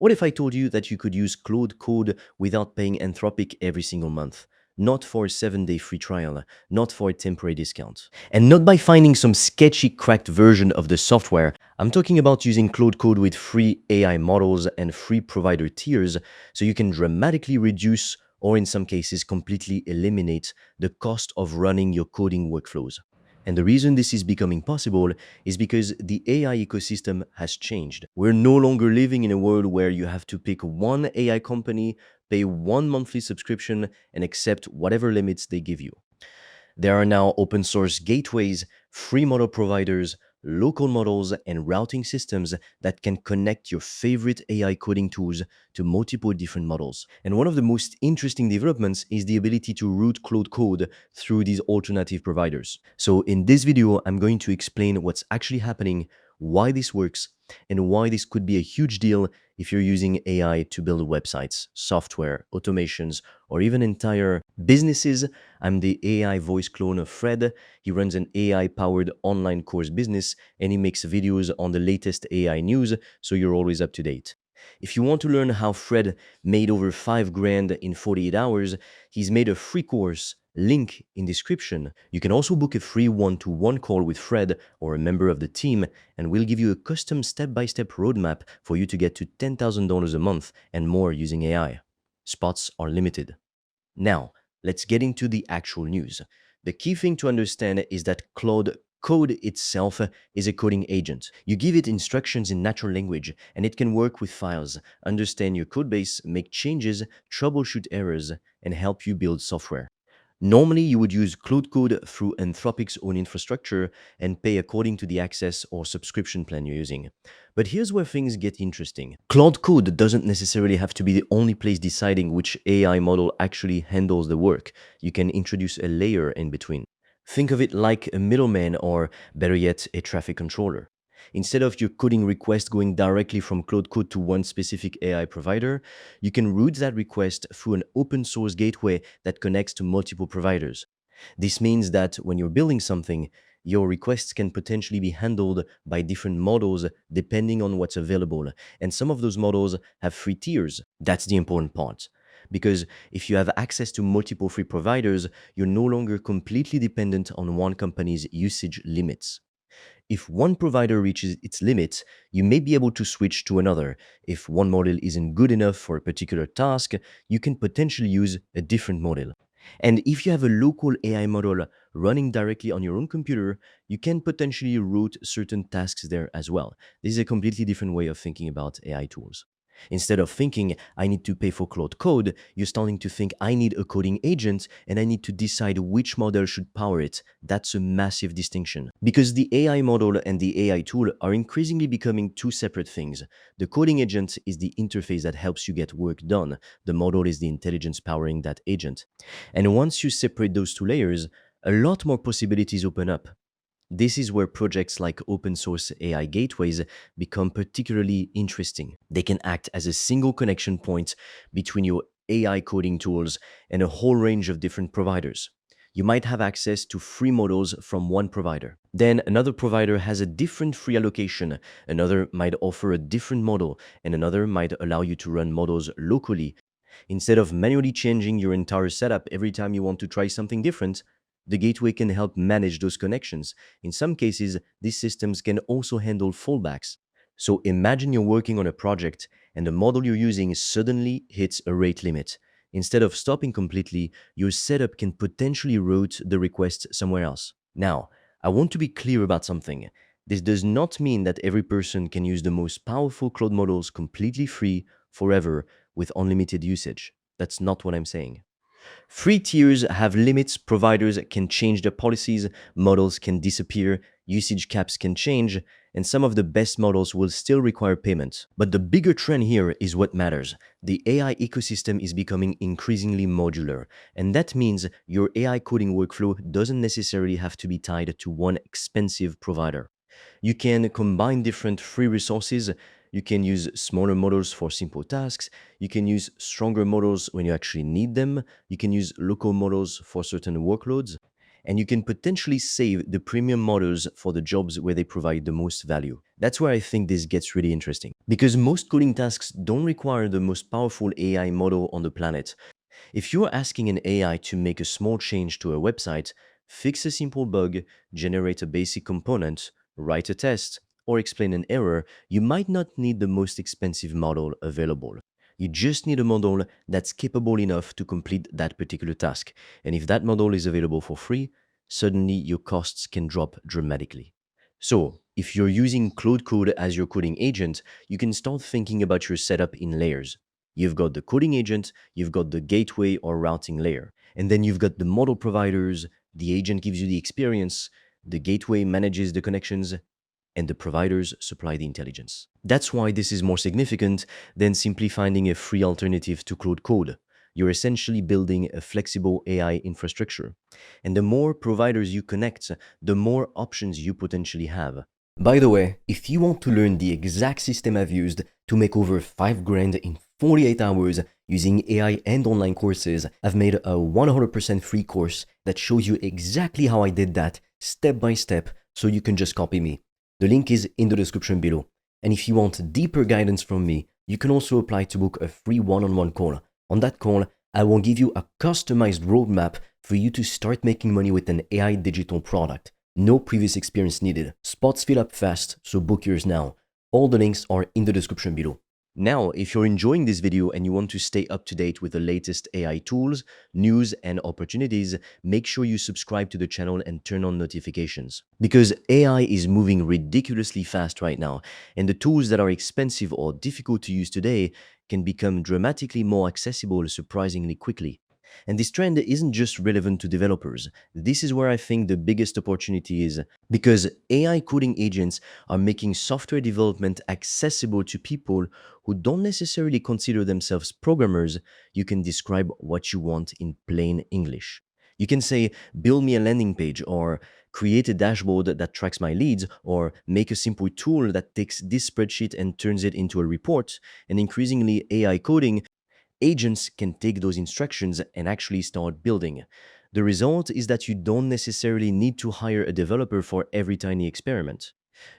What if I told you that you could use Claude Code without paying Anthropic every single month? Not for a 7-day free trial, not for a temporary discount. And not by finding some sketchy cracked version of the software. I'm talking about using Claude Code with free AI models and free provider tiers so you can dramatically reduce or in some cases completely eliminate the cost of running your coding workflows. And the reason this is becoming possible is because the AI ecosystem has changed. We're no longer living in a world where you have to pick one AI company, pay one monthly subscription, and accept whatever limits they give you. There are now open source gateways, free model providers, local models, and routing systems that can connect your favorite AI coding tools to multiple different models. And one of the most interesting developments is the ability to route Claude Code through these alternative providers. So in this video, I'm going to explain what's actually happening, why this works, and why this could be a huge deal if you're using AI to build websites, software, automations, or even entire businesses. I'm the AI voice clone of Fred. He runs an AI-powered online course business and he makes videos on the latest AI news, so you're always up to date. If you want to learn how Fred made over 5 grand in 48 hours, he's made a free course, link in description. You can also book a free one-to-one call with Fred or a member of the team, and we'll give you a custom step-by-step roadmap for you to get to $10,000 a month and more using AI. Spots are limited. Now, let's get into the actual news. The key thing to understand is that Claude Code itself is a coding agent. You give it instructions in natural language and it can work with files, understand your codebase, make changes, troubleshoot errors, and help you build software. Normally, you would use Claude Code through Anthropic's own infrastructure and pay according to the access or subscription plan you're using. But here's where things get interesting. Claude Code doesn't necessarily have to be the only place deciding which AI model actually handles the work. You can introduce a layer in between. Think of it like a middleman or, better yet, a traffic controller. Instead of your coding request going directly from Claude Code to one specific AI provider, you can route that request through an open source gateway that connects to multiple providers. This means that when you're building something, your requests can potentially be handled by different models depending on what's available. And some of those models have free tiers. That's the important part. Because if you have access to multiple free providers, you're no longer completely dependent on one company's usage limits. If one provider reaches its limit, you may be able to switch to another. If one model isn't good enough for a particular task, you can potentially use a different model. And if you have a local AI model running directly on your own computer, you can potentially route certain tasks there as well. This is a completely different way of thinking about AI tools. Instead of thinking, I need to pay for Claude Code, you're starting to think, I need a coding agent and I need to decide which model should power it. That's a massive distinction. Because the AI model and the AI tool are increasingly becoming two separate things. The coding agent is the interface that helps you get work done. The model is the intelligence powering that agent. And once you separate those two layers, a lot more possibilities open up. This is where projects like open source AI gateways become particularly interesting. They can act as a single connection point between your AI coding tools and a whole range of different providers. You might have access to free models from one provider. Then another provider has a different free allocation, another might offer a different model, and another might allow you to run models locally. Instead of manually changing your entire setup every time you want to try something different, the gateway can help manage those connections. In some cases, these systems can also handle fallbacks. So imagine you're working on a project and the model you're using suddenly hits a rate limit. Instead of stopping completely, your setup can potentially route the request somewhere else. Now, I want to be clear about something. This does not mean that every person can use the most powerful cloud models completely free forever with unlimited usage. That's not what I'm saying. Free tiers have limits, providers can change their policies, models can disappear, usage caps can change, and some of the best models will still require payment. But the bigger trend here is what matters. The AI ecosystem is becoming increasingly modular, and that means your AI coding workflow doesn't necessarily have to be tied to one expensive provider. You can combine different free resources. You can use smaller models for simple tasks. You can use stronger models when you actually need them. You can use local models for certain workloads. And you can potentially save the premium models for the jobs where they provide the most value. That's where I think this gets really interesting. Because most coding tasks don't require the most powerful AI model on the planet. If you're asking an AI to make a small change to a website, fix a simple bug, generate a basic component, write a test, or explain an error, you might not need the most expensive model available. You just need a model that's capable enough to complete that particular task. And if that model is available for free, suddenly your costs can drop dramatically. So, if you're using Claude Code as your coding agent, you can start thinking about your setup in layers. You've got the coding agent, you've got the gateway or routing layer, and then you've got the model providers. The agent gives you the experience, the gateway manages the connections, and the providers supply the intelligence. That's why this is more significant than simply finding a free alternative to Claude Code. You're essentially building a flexible AI infrastructure. And the more providers you connect, the more options you potentially have. By the way, if you want to learn the exact system I've used to make over 5 grand in 48 hours using AI and online courses, I've made a 100% free course that shows you exactly how I did that step by step so you can just copy me. The link is in the description below. And if you want deeper guidance from me, you can also apply to book a free one-on-one call. On that call, I will give you a customized roadmap for you to start making money with an AI digital product. No previous experience needed. Spots fill up fast, so book yours now. All the links are in the description below. Now, if you're enjoying this video and you want to stay up to date with the latest AI tools, news, and opportunities, make sure you subscribe to the channel and turn on notifications. Because AI is moving ridiculously fast right now, and the tools that are expensive or difficult to use today can become dramatically more accessible surprisingly quickly. And this trend isn't just relevant to developers. This is where I think the biggest opportunity is, because AI coding agents are making software development accessible to people who don't necessarily consider themselves programmers. You can describe what you want in plain English. You can say, build me a landing page, or create a dashboard that tracks my leads, or make a simple tool that takes this spreadsheet and turns it into a report. And increasingly, AI coding agents can take those instructions and actually start building. The result is that you don't necessarily need to hire a developer for every tiny experiment.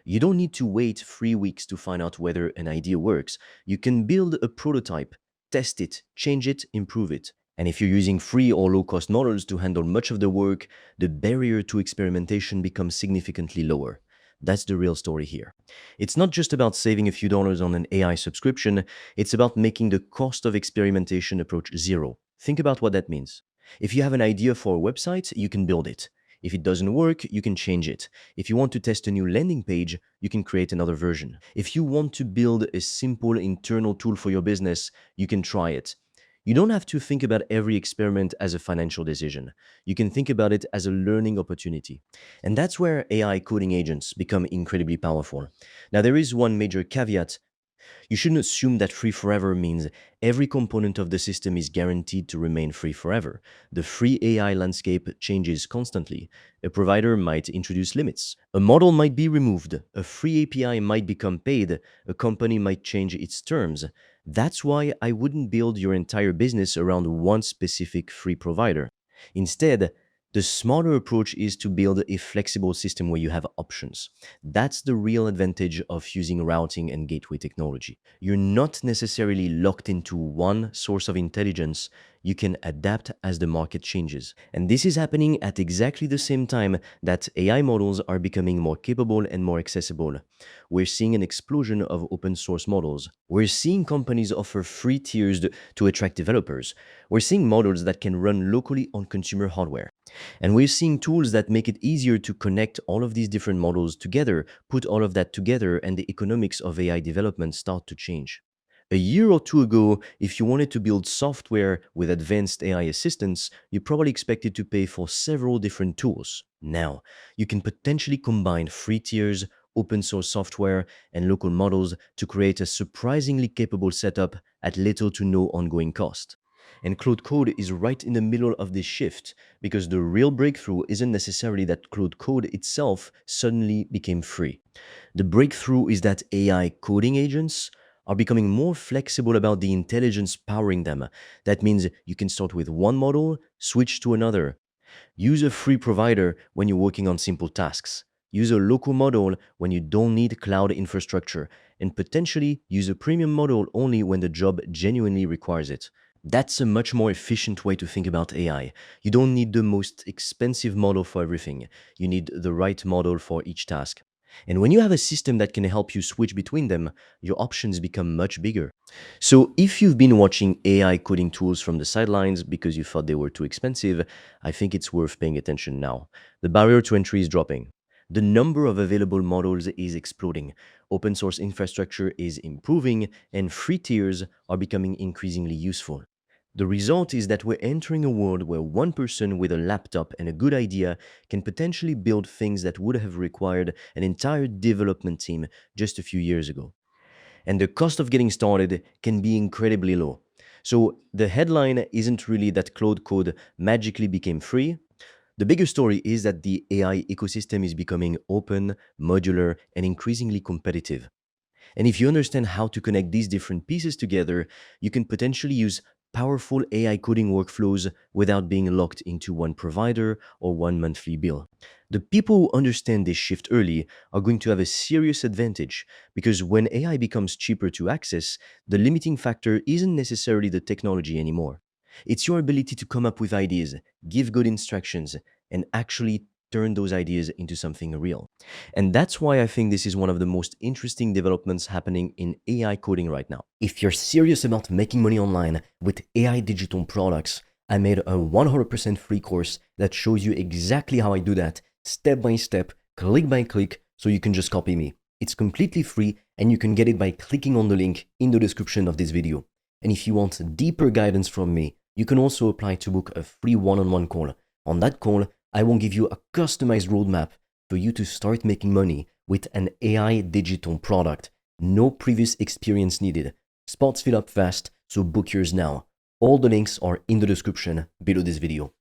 You don't need to wait 3 weeks to find out whether an idea works. You can build a prototype, test it, change it, improve it. And if you're using free or low-cost models to handle much of the work, the barrier to experimentation becomes significantly lower. That's the real story here. It's not just about saving a few dollars on an AI subscription, it's about making the cost of experimentation approach zero. Think about what that means. If you have an idea for a website, you can build it. If it doesn't work, you can change it. If you want to test a new landing page, you can create another version. If you want to build a simple internal tool for your business, you can try it. You don't have to think about every experiment as a financial decision. You can think about it as a learning opportunity. And that's where AI coding agents become incredibly powerful. Now, there is one major caveat. You shouldn't assume that free forever means every component of the system is guaranteed to remain free forever. The free AI landscape changes constantly. A provider might introduce limits. A model might be removed. A free API might become paid. A company might change its terms. That's why I wouldn't build your entire business around one specific free provider. Instead, the smarter approach is to build a flexible system where you have options. That's the real advantage of using routing and gateway technology. You're not necessarily locked into one source of intelligence. You can adapt as the market changes. And this is happening at exactly the same time that AI models are becoming more capable and more accessible. We're seeing an explosion of open source models. We're seeing companies offer free tiers to attract developers. We're seeing models that can run locally on consumer hardware. And we're seeing tools that make it easier to connect all of these different models together, put all of that together, and the economics of AI development start to change. A year or two ago, if you wanted to build software with advanced AI assistants, you probably expected to pay for several different tools. Now, you can potentially combine free tiers, open source software, and local models to create a surprisingly capable setup at little to no ongoing cost. And Claude Code is right in the middle of this shift, because the real breakthrough isn't necessarily that Claude Code itself suddenly became free. The breakthrough is that AI coding agents are becoming more flexible about the intelligence powering them. That means you can start with one model, switch to another. Use a free provider when you're working on simple tasks. Use a local model when you don't need cloud infrastructure, and potentially use a premium model only when the job genuinely requires it. That's a much more efficient way to think about AI. You don't need the most expensive model for everything. You need the right model for each task. And when you have a system that can help you switch between them, your options become much bigger. So, if you've been watching AI coding tools from the sidelines because you thought they were too expensive, I think it's worth paying attention now. The barrier to entry is dropping. The number of available models is exploding. Open source infrastructure is improving, and free tiers are becoming increasingly useful. The result is that we're entering a world where one person with a laptop and a good idea can potentially build things that would have required an entire development team just a few years ago. And the cost of getting started can be incredibly low. So the headline isn't really that Claude Code magically became free. The bigger story is that the AI ecosystem is becoming open, modular, and increasingly competitive. And if you understand how to connect these different pieces together, you can potentially use powerful AI coding workflows without being locked into one provider or one monthly bill. The people who understand this shift early are going to have a serious advantage because when AI becomes cheaper to access, the limiting factor isn't necessarily the technology anymore. It's your ability to come up with ideas, give good instructions, and actually turn those ideas into something real. And that's why I think this is one of the most interesting developments happening in AI coding right now. If you're serious about making money online with AI digital products, I made a 100% free course that shows you exactly how I do that, step by step, click by click, so you can just copy me. It's completely free and you can get it by clicking on the link in the description of this video. And if you want deeper guidance from me, you can also apply to book a free one-on-one call. On that call, I will give you a customized roadmap for you to start making money with an AI digital product. No previous experience needed. Spots fill up fast, so book yours now. All the links are in the description below this video.